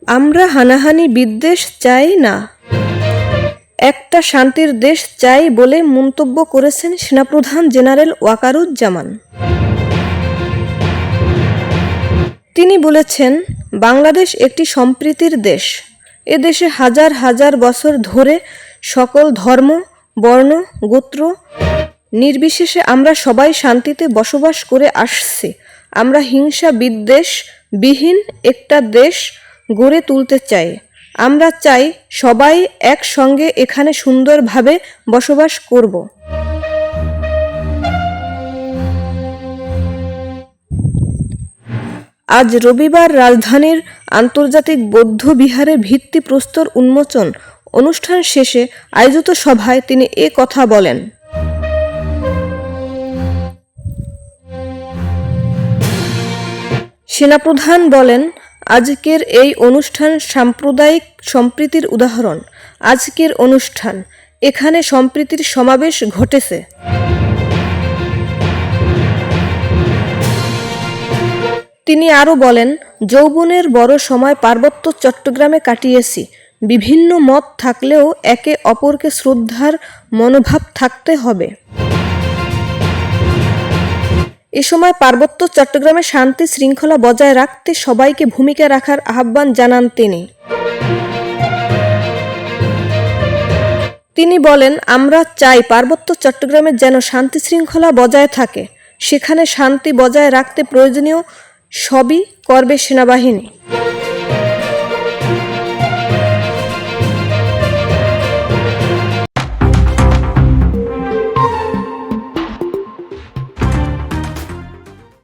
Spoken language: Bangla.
আমরা হানাহানি বিদ্বেষ চাই না, একটা শান্তির দেশ চাই বলে মন্তব্য করেছেন সেনাপ্রধান জেনারেল ওয়াকারুজ্জামান। তিনি বলেছেন, বাংলাদেশ একটি সম্প্রীতির দেশ। এদেশে হাজার হাজার বছর ধরে সকল ধর্ম, বর্ণ, গোত্র নির্বিশেষে আমরা সবাই শান্তিতে বসবাস করে আসছি। আমরা হিংসা বিদ্বেষ বিহীন একটা দেশ গড়ে তুলতে চাই। আমরা চাই সবাই একসঙ্গে এখানে সুন্দরভাবে বসবাস করব। আজ রবিবার রাজধানীর আন্তর্জাতিক বৌদ্ধ বিহারে ভিত্তিপ্রস্তর উন্মোচন অনুষ্ঠান শেষে আয়োজিত সভায় তিনি এ কথা বলেন। সেনাপ্রধান বলেন, আজকের এই অনুষ্ঠান সাম্প্রদায়িক সম্প্রীতির উদাহরণ। আজকের অনুষ্ঠান, এখানে সম্প্রীতির সমাবেশ ঘটেছে। তিনি আরও বলেন, যৌবনের বড় সময় পার্বত্য চট্টগ্রামে কাটিয়েছি। বিভিন্ন মত থাকলেও একে অপরকে শ্রদ্ধার মনোভাব থাকতে হবে। এ সময় পার্বত্য চট্টগ্রামে শান্তি শৃঙ্খলা বজায় রাখতে সবাইকে ভূমিকা রাখার আহ্বান জানান তিনি বলেন, আমরা চাই পার্বত্য চট্টগ্রামে যেন শান্তি শৃঙ্খলা বজায় থাকে। সেখানে শান্তি বজায় রাখতে প্রয়োজনীয় সবই করবে সেনাবাহিনী।